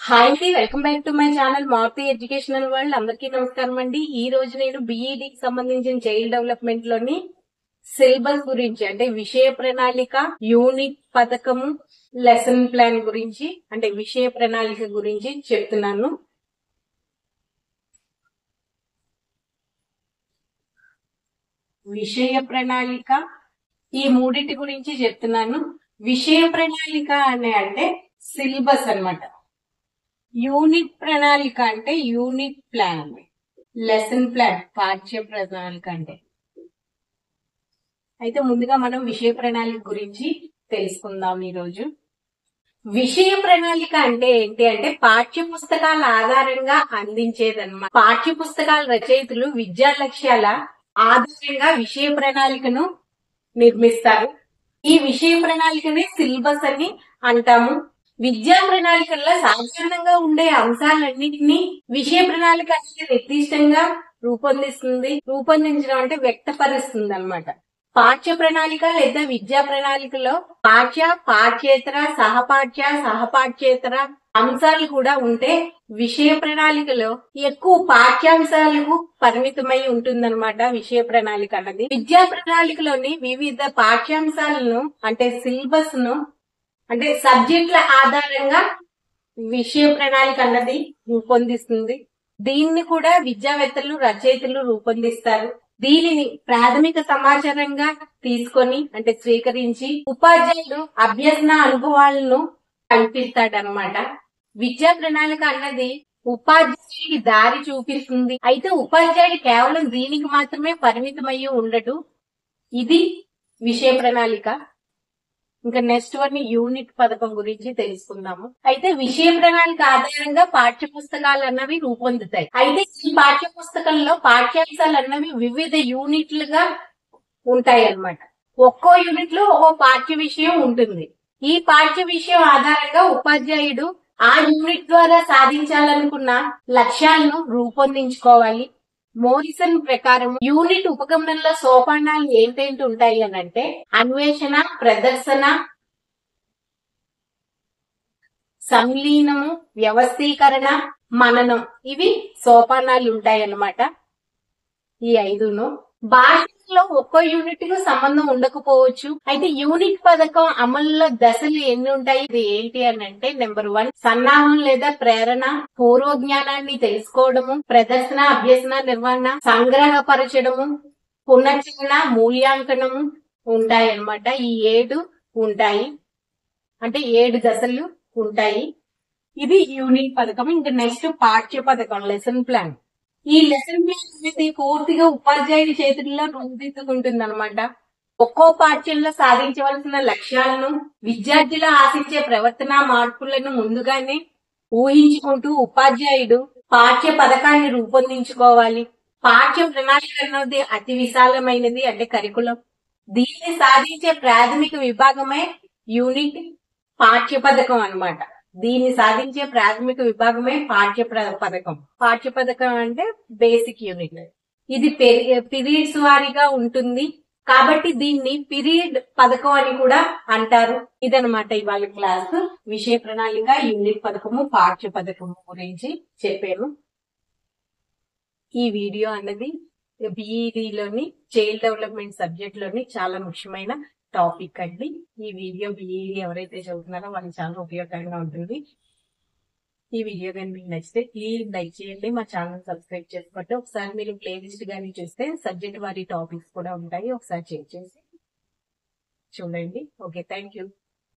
Hi అండి, welcome back to my channel Maruthi educational world. అందరికీ నమస్కారం అండి. ఈ రోజు నేను బిఈడికి సంబంధించిన చైల్డ్ డెవలప్మెంట్ లోని సిలబస్ గురించి అంటే విషయ ప్రణాళిక, యూనిట్ పథకము, లెసన్ ప్లాన్ గురించి అంటే విషయ ప్రణాళిక గురించి చెప్తున్నాను. విషయ ప్రణాళిక ఈ మూడింటి గురించి చెప్తున్నాను. విషయ ప్రణాళిక అంటే సిలబస్ అన్నమాట. యూనిట్ ప్రణాళిక అంటే యూనిట్ ప్లాన్, లెసన్ ప్లాన్ పాఠ్య ప్రణాళిక అంటే. అయితే ముందుగా మనం విషయ ప్రణాళిక గురించి తెలుసుకుందాం ఈరోజు. విషయ ప్రణాళిక అంటే ఏంటి అంటే పాఠ్య పుస్తకాల ఆధారంగా అందించేదన్నమాట. పాఠ్య పుస్తకాల రచయితలు విద్యా లక్ష్యాల ఆధారంగా విషయ ప్రణాళికను నిర్మిస్తారు. ఈ విషయ ప్రణాళికని సిలబస్ అని అంటాము. విద్యా ప్రణాళికల్లో సాధారణంగా ఉండే అంశాలన్నింటినీ విషయ ప్రణాళిక అనేది నిర్దిష్టంగా రూపొందించడం అంటే వ్యక్తపరుస్తుంది అన్నమాట. పాఠ్య ప్రణాళిక లేదా విద్యా ప్రణాళికలో పాఠ్య, పాఠ్యేతర, సహపాఠ్యేతర అంశాలు కూడా ఉంటే విషయ ప్రణాళికలో ఎక్కువ పాఠ్యాంశాలకు పరిమితమై ఉంటుందన్నమాట. విషయ ప్రణాళిక అన్నది విద్యా ప్రణాళికలోని వివిధ పాఠ్యాంశాలను అంటే సిలబస్ ను అంటే సబ్జెక్టుల ఆధారంగా విషయ ప్రణాళిక అన్నది రూపొందిస్తుంది. దీన్ని కూడా విద్యావేత్తలు, రచయితలు రూపొందిస్తారు. దీనిని ప్రాథమిక సమాచారంగా తీసుకొని అంటే స్వీకరించి ఉపాధ్యాయుడు అభ్యసన అనుభవాలను కల్పిస్తాడనమాట. విద్యా ప్రణాళిక అన్నది ఉపాధ్యాయుడికి దారి చూపిస్తుంది. అయితే ఉపాధ్యాయుడు కేవలం దీనికి మాత్రమే పరిమితమయ్యి ఉండడు. ఇది విషయ ప్రణాళిక. ఇంకా నెక్స్ట్ వన్ యూనిట్ పథకం గురించి తెలుసుకుందాము. అయితే విషయ ప్రణాళిక ఆధారంగా పాఠ్య పుస్తకాలు అన్నవి రూపొందుతాయి. అయితే ఈ పాఠ్య పుస్తకంలో పాఠ్యాంశాలు అన్నవి వివిధ యూనిట్లుగా ఉంటాయి అన్నమాట. ఒక్కో యూనిట్ లో ఒక్కో పాఠ్య విషయం ఉంటుంది. ఈ పాఠ్య విషయం ఆధారంగా ఉపాధ్యాయుడు ఆ యూనిట్ ద్వారా సాధించాలనుకున్న లక్ష్యాలను రూపొందించుకోవాలి. మోరిసన్ ప్రకారం యూనిట్ ఉపగమనంలో సోపానాలు ఏంటేంటి ఉంటాయి అని అంటే అన్వేషణ, ప్రదర్శన, సంలీనము, వ్యవస్థీకరణ, మననం, ఇవి సోపానాలు ఉంటాయి అన్నమాట. ఈ 5ను భాషలో ఒక్కో యూనిట్ కు సంబంధం ఉండకపోవచ్చు. అయితే యూనిట్ పథకం అమలులో దశలు ఎన్ని ఉంటాయి, ఇది ఏంటి అని అంటే నెంబర్ 1 సన్నాహం లేదా ప్రేరణ, పూర్వజ్ఞానాన్ని తెలుసుకోవడము, ప్రదర్శన, అభ్యసన, నిర్వహణ, సంగ్రహపరచడము, పునర్చరణ, మూల్యాంకనము ఉంటాయి అన్నమాట. ఈ 7 ఉంటాయి అంటే 7 దశలు ఉంటాయి. ఇది యూనిట్ పథకం. ఇంకా నెక్స్ట్ పాఠ్య పథకం, లెసన్ ప్లాన్. ఈ లెసన్ ప్లాన్ అనేది పూర్తిగా ఉపాధ్యాయుడి చేతుల్లో రూపుదిద్దుకుంటుంది అనమాట. ఒక్కో పాఠ్యంలో సాధించవలసిన లక్ష్యాలను, విద్యార్థులు ఆశించే ప్రవర్తన మార్పులను ముందుగానే ఊహించుకుంటూ ఉపాధ్యాయుడు పాఠ్య పథకాన్ని రూపొందించుకోవాలి. పాఠ్య ప్రణాళిక అనేది అతి విశాలమైనది అంటే కరికులం. దీన్ని సాధించే ప్రాథమిక విభాగమే యూనిట్ పాఠ్య పథకం అన్నమాట. దీన్ని సాధించే ప్రాథమిక విభాగమే పాఠ్య పథకం. పాఠ్య పథకం అంటే బేసిక్ యూనిట్. ఇది పీరియడ్స్ వారీగా ఉంటుంది కాబట్టి దీన్ని పీరియడ్ పథకం అని కూడా అంటారు. ఇదనమాట ఇవాళ క్లాస్. విషయ ప్రణాళిక, యూనిట్ పథకము, పాఠ్య పథకము గురించి చెప్పాను. ఈ వీడియో అన్నది బిఈడిలోని చైల్డ్ డెవలప్మెంట్ సబ్జెక్ట్ లోని చాలా ముఖ్యమైన టాపిక్ అండి. ఈ వీడియో బిఈడి ఎవరైతే చదువుతున్నారో వాళ్ళకి చాలా ఉపయోగకరంగా ఉంటుంది. ఈ వీడియో కానీ మీకు నచ్చితే ప్లీజ్ లైక్ చేయండి, మా ఛానల్ సబ్స్క్రైబ్ చేసుకోండి. ఒకసారి మీరు ప్లేలిస్ట్ కానీ చూస్తే సబ్జెక్ట్ వారి టాపిక్స్ కూడా ఉంటాయి, ఒకసారి చెక్ చేసి చూడండి. Okay, thank you.